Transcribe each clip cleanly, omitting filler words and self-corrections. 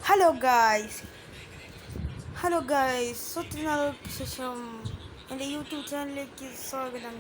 Hello guys hello guys ഒത്തിരി നാൾക്ക് ശേഷം എൻ്റെ യൂട്യൂബ് ചാനലിലേക്ക് സ്വാഗതം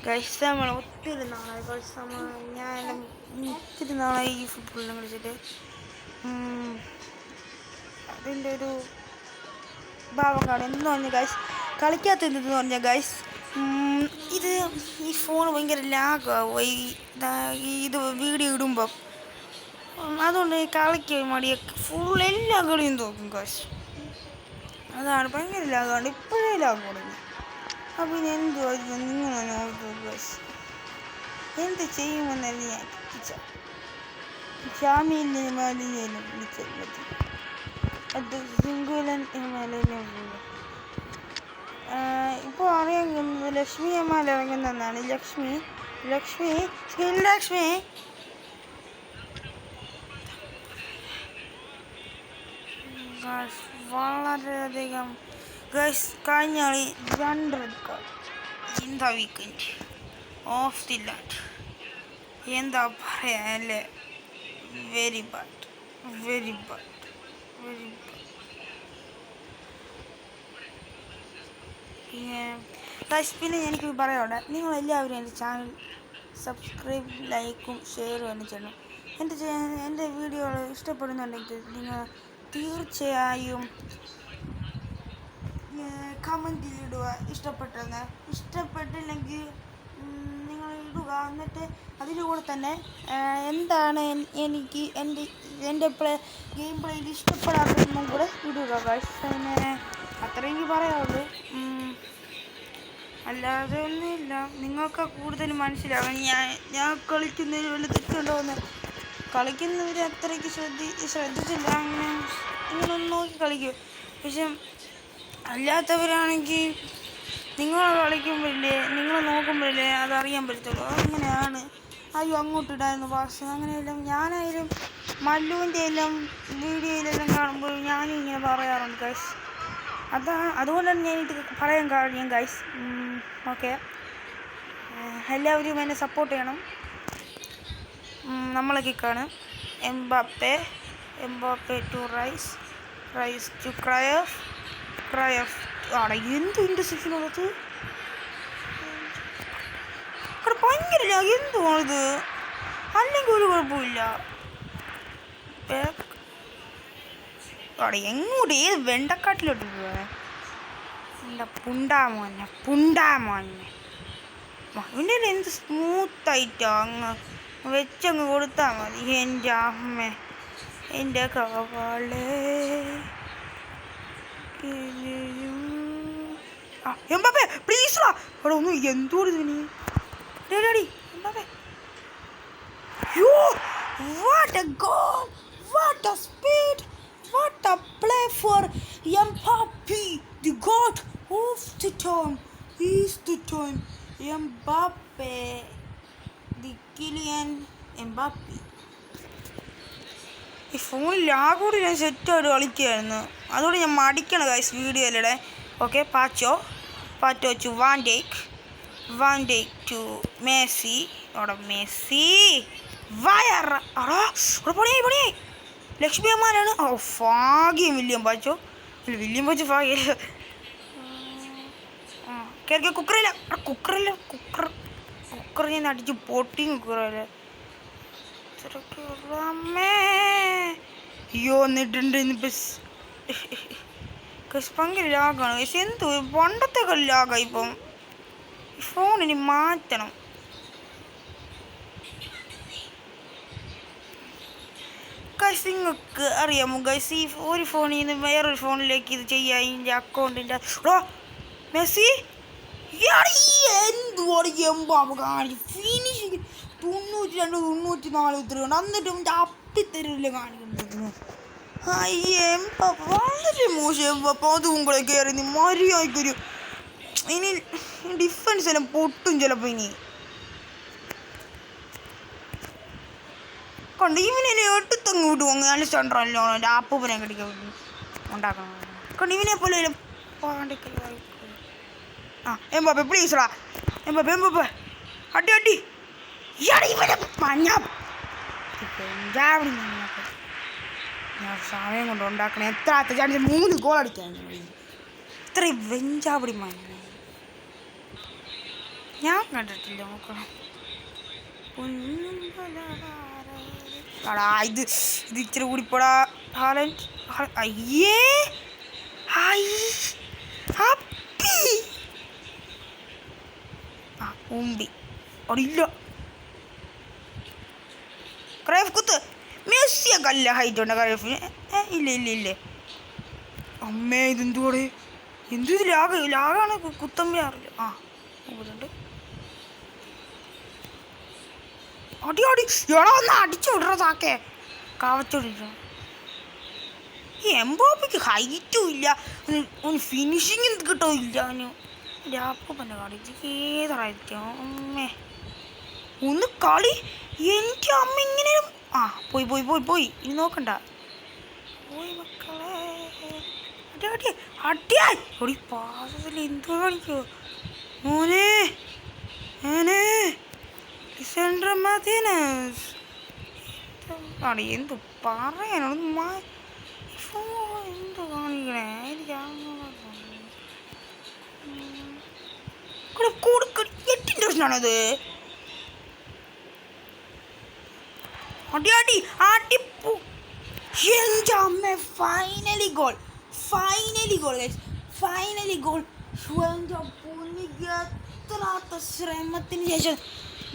ഗായ്സ് നമ്മൾ ഒത്തിരി നാളായി ഞാൻ ഒത്തിരി നാളായി ഈ ഫുട്ബോളിനെ കളിച്ചിട്ട് അതിൻ്റെ ഒരു ഭാവം കാണും എന്ന് പറഞ്ഞാൽ ഗായ്സ് കളിക്കാത്തതെന്ന് പറഞ്ഞാൽ ഗായ്സ് ഇത് ഈ ഫോൺ ഭയങ്കര ലാഗാവും ഇത് വീഡിയോ ഇടുമ്പം അതുകൊണ്ട് കളിക്കാൻ മടിയൊക്കെ ഫുൾ എല്ലാ കളിയും തോക്കും കാശ് അതാണ് ഭയങ്കര ലാഗാണ് ഇപ്പോഴേ ലാഗ് തുടങ്ങി അപ്പം ഇനി എന്തുവായിരുന്നു നിങ്ങളെ ഓർത്തു കാശ് എന്ത് ചെയ്യുമെന്നല്ല ഞാൻ ജാമ്യയിലെ മാലിന്യം വിളിച്ചാൽ മതി അത് സിംഗുലൻ മാലിന്യം ഇപ്പോൾ അറിയാൻ ലക്ഷ്മി അമ്മ ഇറങ്ങുന്നതാണ് ലക്ഷ്മി വളരെയധികം കഴിഞ്ഞ കളി 2 red card in the weekend of the land എന്താ പറയാ അല്ലേ വെരി ബാഡ് പിന്നെ എനിക്ക് പറയാനുണ്ട് നിങ്ങളെല്ലാവരും എൻ്റെ ചാനൽ സബ്സ്ക്രൈബ് ലൈക്കും ഷെയറും തന്നെ ചെയ്യണം. എൻ്റെ വീഡിയോകൾ ഇഷ്ടപ്പെടുന്നുണ്ടെങ്കിൽ നിങ്ങൾ തീർച്ചയായും കമൻറ്റിൽ ഇടുക. ഇഷ്ടപ്പെട്ടില്ലെങ്കിൽ നിങ്ങൾ ഇടുക. എന്നിട്ട് അതിലൂടെ തന്നെ എന്താണ് എനിക്ക് എൻ്റെ ഗെയിം പ്ലേയിൽ ഇഷ്ടപ്പെടാത്തതെന്നും കൂടെ ഇടുക ഗൈസ്. പിന്നെ അത്രയും പറയാവുള്ളൂ, അല്ലാതെ ഒന്നുമില്ല. നിങ്ങൾക്ക് കൂടുതൽ മനസ്സിലാവും ഞാൻ കളിക്കുന്നതിൽ വല്ല തെറ്റുണ്ടോയെന്ന്. കളിക്കുന്നവർ അത്രയ്ക്ക് ശ്രദ്ധിച്ചില്ല, ഇങ്ങനൊന്ന് നോക്കി കളിക്കും. പക്ഷെ അല്ലാത്തവരാണെങ്കിൽ നിങ്ങൾ കളിക്കുമ്പോഴല്ലേ, നിങ്ങൾ നോക്കുമ്പോഴല്ലേ അതറിയാൻ പറ്റത്തുള്ളൂ. അങ്ങനെയാണ്. അയ്യോ അങ്ങോട്ടിടായിരുന്നു പാസ്, അങ്ങനെയെല്ലാം ഞാനായാലും മല്ലുവിൻ്റെ എല്ലാം വീഡിയോയിലെല്ലാം കാണുമ്പോൾ ഞാനും ഇങ്ങനെ പറയാറുണ്ട് ഗൈസ്. അതുകൊണ്ടാണ് ഞാൻ ഇത് പറയാൻ കാര്യം ഗൈസ്. ഓക്കെ, എല്ലാവരും എന്നെ സപ്പോർട്ട് ചെയ്യണം. നമ്മളെ കിക്കാണ് എംബാപ്പെ ടു റൈസ് ടു ക്രയഫ് ആടെ എന്ത് ഇൻറ്റർസെപ്ഷനുള്ളത് അവിടെ ഭയങ്കര എന്തുവാണിത്. അല്ലെങ്കിൽ ഒരു കുഴപ്പമില്ല. അവിടെ എങ്ങോട്ട് ഏത് വെണ്ടക്കാട്ടിലോട്ട് പോവാ എൻ്റെ പുണ്ടാമോനെ അവൻ്റെ എന്ത് സ്മൂത്തായിട്ടോ അങ്ങ് വെച്ചങ്ങ് കൊടുത്താൽ മതി. എൻ്റെ അമ്മ, എൻ്റെ കവാളേ എംബാപ്പെ പ്ലീസ് അവിടെ ഒന്നും എന്തോടി ready Mbappe. What a goal! What a speed! What a play for Mbappe! The god of the time is the time. Mbappe, the Kylian Mbappe. ഈ ഫോണിൽ ലാഗോട് ഞാൻ സെറ്റായിട്ട് കളിക്കുകയായിരുന്നു. അതുകൊണ്ട് ഞാൻ മടിക്കണം ഗൈസ് വീഡിയോയിലിടെ. ഓക്കെ, പാച്ചോ ടു വാൻ ഡേക്ക് ടു മെസ്സി. അവിടെ മെസ്സി പണിയായി ലക്ഷ്മി അമ്മാനാണ്. ഭാഗ്യം വില്യം പാച്ചോ ഭാഗ്യം. കേൾക്കുക കുക്കർ ഞാൻ അടിച്ച് പൊട്ടി കുക്കറല്ലേ. അമ്മേ അയ്യോ എന്നിട്ടുണ്ട് ഭയങ്കര ലാഗാണ് പക്ഷെ എന്തോ പണ്ടത്തെ കളി ലാഗായി. ഇപ്പം ഫോണിന് മാറ്റണം. ഗൈസ് നിങ്ങൾക്ക് അറിയാമോ ഗൈസ്, ഈ ഒരു ഫോണിൽ നിന്ന് വേറൊരു ഫോണിലേക്ക് ഇത് ചെയ്യാം. ഇതിൻ്റെ അക്കൗണ്ടിൻ്റെ മെസ്സി എന്തുവാണ് എംബാപ്പെ കാണിക്കും ഫിനിഷിങ് 92 94 ഉത്തരവുണ്ട്. എന്നിട്ടും അപ്പിത്തരില്ല കാണിക്കുന്നത്. എംബാപ്പെ വളരെ മോശം. എംബാപ്പെ അതും കൂടെ കയറി മര്യാദക്കൊരു ഇനി ഡിഫൻസ് എല്ലാം പൊട്ടും ചിലപ്പോൾ. ഇനി കൊണ്ട് ഇവനെ എടുത്തങ്ങ് വിടും. അങ്ങ് അലക്സാണ്ടറല്ലോ എൻ്റെ അപ്പൂപ്പനെ കടിക്കാൻ ഉണ്ടാക്കണം. കൊണ്ട് ഇവനെ പോലെ എംബാപ്പെ പ്ലീസ് എംബാപ്പെ അടി ഇവനെ ഞാൻ സമയം കൊണ്ട് ഉണ്ടാക്കണേ എത്ര ചാൻസ് 3 ഗോൾ അടിക്കാൻ ഇത്രയും വെഞ്ചാപടി മഞ്ഞ ഞാൻ കണ്ടിട്ടില്ല നോക്കണം ഇത് ഇച്ചിരി കൂടിപ്പോടാ ഹാലൻഡ് അയ്യേ ഉമ്പി അടിയില്ല ക്രൈഫ് കുത്ത് മെസ്സിയൊക്കെ അല്ല ഹൈറ്റ് ഉണ്ട് ക്രൈഫിന് ഇല്ല അമ്മേ ഇതെന്തുകൂടെ എന്തു ഇത് ലാഗാണ് കുത്തമ്പി അറിയില്ല ഉണ്ട് അടി എടാ ഒന്ന് അടിച്ചു വിടറ താക്കേ കാവത്തോടില്ല ഈ എംബാപ്പയ്ക്ക് ഹൈറ്റും ഇല്ല ഒന്ന് ഫിനിഷിങ് കിട്ടില്ല അവന് ലാപ്പ് തന്നെ കളിച്ച് ഏതായിരിക്കും അമ്മേ ഒന്ന് കളി എനിക്ക് അമ്മ ഇങ്ങനെ പോയി ഇനി നോക്കണ്ട പോയി മക്കളെ അടിയായി ഒടി പാസത്തിൽ എന്തോ കാണിക്കോ മോനെ ലിസാൻഡ്രോ മാർട്ടിനസ് അടി എന്തു പറയാനോ എന്തോ കാണിക്കണേ എട്ടിൻ്റെ പ്രശ്നമാണത് അടിപ്പൂ എൻ്റെ അമ്മ ഫൈനലി ഗോൾ എത്രാത്ത ശ്രമത്തിന് ശേഷം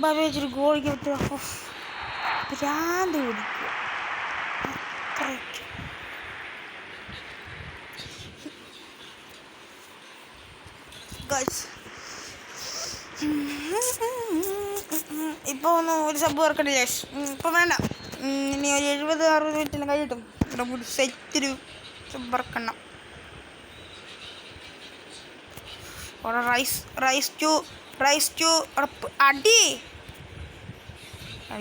ബാബേച്ചൊരു ഗോൾ ഭ്രാന്ത് പിടിക്കുക അത്രയ്ക്ക് ഇപ്പോൾ ഒന്ന് ഒരു സബ് വർക്കണ്ട ശേഷം ഇപ്പോൾ വേണ്ട ഇനി ഒരു 70-60 മിനിറ്റിലും കഴിയിട്ടും ഇവിടെ ഒരു സെറ്റൊരു സബ് വർക്കണം അവിടെ റൈസ് ടു അടി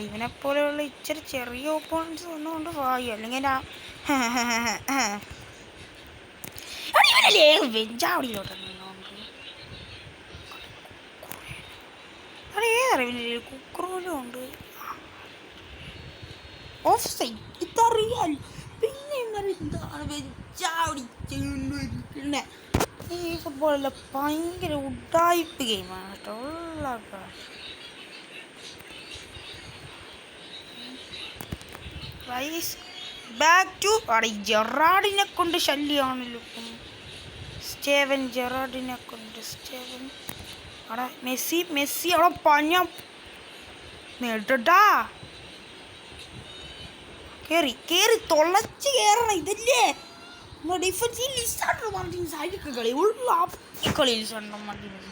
ഇവനെ പോലെയുള്ള ഇച്ചിരി ചെറിയ ഓപ്പോണൻസ് ഒന്നുകൊണ്ട് വായി അല്ലെങ്കിൽ ഇവനല്ലേ വെഞ്ചാവടിയിലോട്ട് ഏതറിവില്ല കുക്കറോലും ഉണ്ട് ഓഫ് സൈഡ് ഇതറിയാൽ പിന്നെ എന്താണ് വെഞ്ചാവടി പിന്നെ ഈ ഫുട്ബോളല്ല ഭയങ്കര ഉഡായിപ്പ് ഗെയിമാണ് കേട്ടോ ഉള്ള റൈസ് ബാക്ക് ടു ജെറാഡിനെ കൊണ്ട് ശല്യമാണല്ലോ ജെറാഡിനെ കൊണ്ട് അവിടെ മെസ്സി അവിടെ പഞ്ഞ നേട്ടട്ടാ കേറി തൊളച്ച് കയറണം ഇതല്ലേ ഡിഫൻസിൽ ലിസാൻഡ്രോ മാർട്ടിനസ് അഴുക്ക് കളി ഉള്ള കളി ലിസാൻഡ്രോ മാർട്ടിനസ്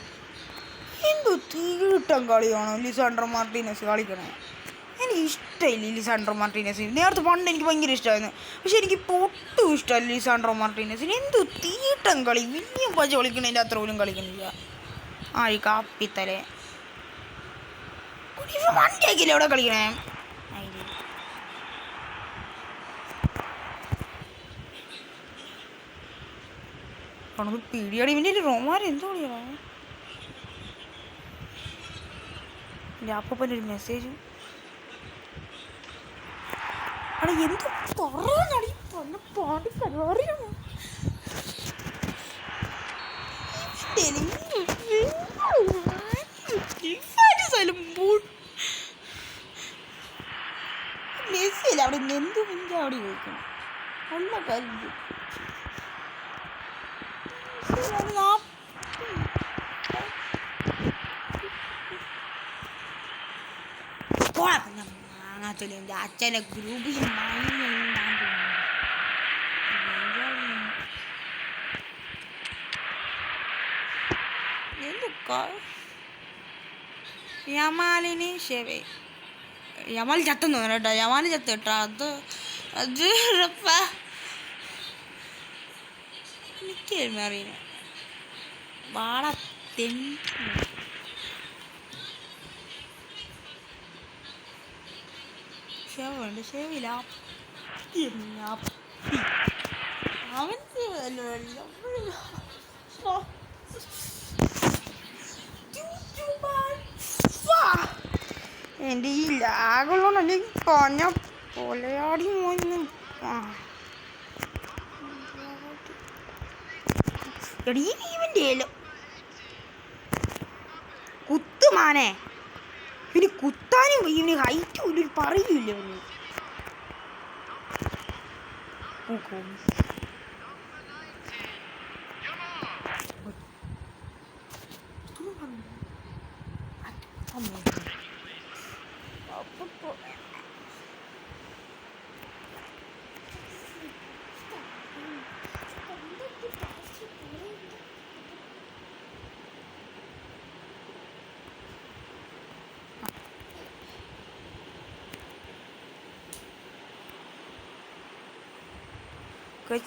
എന്തോ തീട്ടം കളിയാണോ ലിസാൻഡ്രോ മാർട്ടിനസ് കളിക്കണേ എനിക്ക് ഇഷ്ടമില്ല ലിസാൻഡ്രോ മാർട്ടിനസ് നേരത്തെ പണ്ട് എനിക്ക് ഭയങ്കര ഇഷ്ടമായിരുന്നു പക്ഷെ എനിക്ക് ഒട്ടും ഇഷ്ടമല്ല ലിസാൻഡ്രോ മാർട്ടിനസിന് എന്തോ തീട്ടം കളി വില്യം പച്ച കളിക്കണതിൻ്റെ അത്ര പോലും കളിക്കണില്ല ഈ കാപ്പിത്തലേ വണ്ടിയാക്കിയില്ല എവിടെ കളിക്കണേ പീടിയാടി പിന്നെ റോമാർ എന്തോ കളിയാണ് ലാപ്പൻ്റെ ഒരു മെസ്സേജും എന്ത് പറയാനടി പാടി പരിപാടിയാണ് മെസ്സിയില്ല അവിടെ എന്ത് മുൻപ് അവിടെ ചോദിക്കണം ഉള്ള കാര്യം മാങ്ങാത്തൊലി എൻ്റെ അച്ഛനെ ഗ്രൂപ്പിൽ യമാലിന് ശരി യമാൽ ചത്തെന്ന് തോന്നുന്നു കേട്ടോ യമാൽ ചത്ത് കേട്ടോ അത് എനിക്കറിയില്ല വാള ഷേവുണ്ട് ഷേവില്ല അവൻ എൻ്റെ ഈ ലാഗുള്ളതുകൊണ്ട് എനിക്ക് കൊഞ്ഞ പൊലയാടി മോന്ന് എടീ ഇവൻ്റെ കുത്തുമാനെ ഇവന് കുത്താനും ഇവന് ഹൈറ്റും ഇല്ല പറയൂല ഇവന്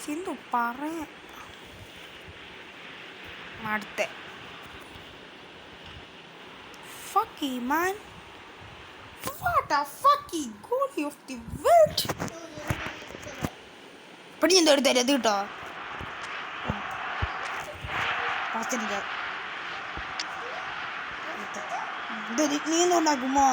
ചിന്തു പറയാ അടുത്ത fucky man what a fucky goalie of the world പടി എന്തോ എടുത്തല്ലേ അത് കിട്ടോ നീ എന്തുണ്ടാക്കുമോ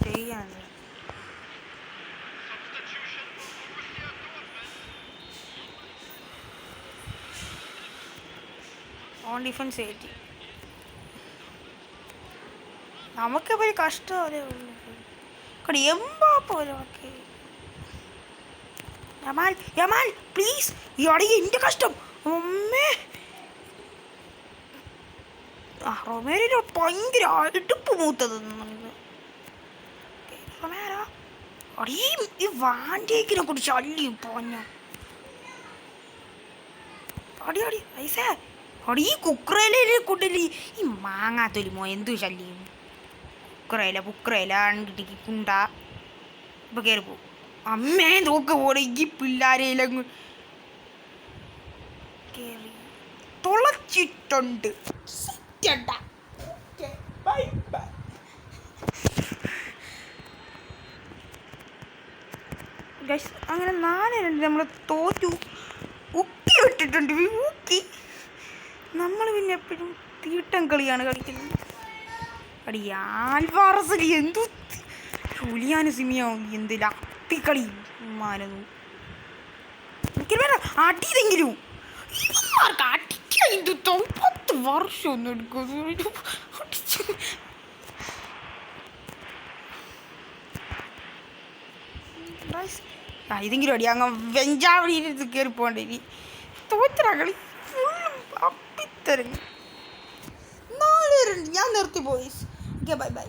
ചെയ്യാൻ ഓൺ ഡിഫൻസ് കയറ്റി നമുക്കിപ്പോൾ ഒരു കഷ്ടം പോലെ ഉള്ളു പോലെ ഓക്കെ യമാൽ യമാൽ പ്ലീസ് ഈ അടങ്ങി എൻ്റെ കഷ്ടം അമ്മേ റൊമേരിയുടെ ഭയങ്കര അടുപ്പ് മൂത്തത് റൊമേരോ അടീ ഈ വാണ്ടിയേക്കിനെ കുറിച്ച് ശല്യം പോഞ്ഞ അടി അടി ഐസേ അടീ കുക്കറയിലെ കൂട്ടല് ഈ മാങ്ങാത്തൊലിമോ എന്തു ശല്യം കുക്കറയില അണ്ടിക്ക് കുണ്ട ഇപ്പം കയറി പോകും അമ്മേ നോക്ക് പോലെ ഈ പിള്ളേരെയിലങ്ങ് കയറി തുളച്ചിട്ടുണ്ട് അങ്ങനെ 4-2 നമ്മൾ തോറ്റു ഉക്കി വിട്ടിട്ടുണ്ട് ഊക്കി നമ്മൾ പിന്നെ എപ്പോഴും തീട്ടം കളിയാണ് കളിക്കുന്നത് അടി ആൽവാറസ് എന്തു ജൂലിയാന് സിമിയാവും എന്തില്ല അപ്പിക്കളി മാനന്നു എനിക്ക് വേണ്ട അടിയതെങ്കിലും ഇവന്മാർക്ക് അടിക്കാൻ 10 വർഷം ഒന്നും എടുക്കും ഇതെങ്കിലും അടി അങ്ങ് വെഞ്ചാവടിയിൽ കയറി പോകണ്ടേ ഇനി തോറ്റ കളി ഫുള്ളും അപ്പിത്തരങ്ങി 4-2 ഞാൻ നിർത്തി പോയി ഓക്കെ ബൈ ബൈ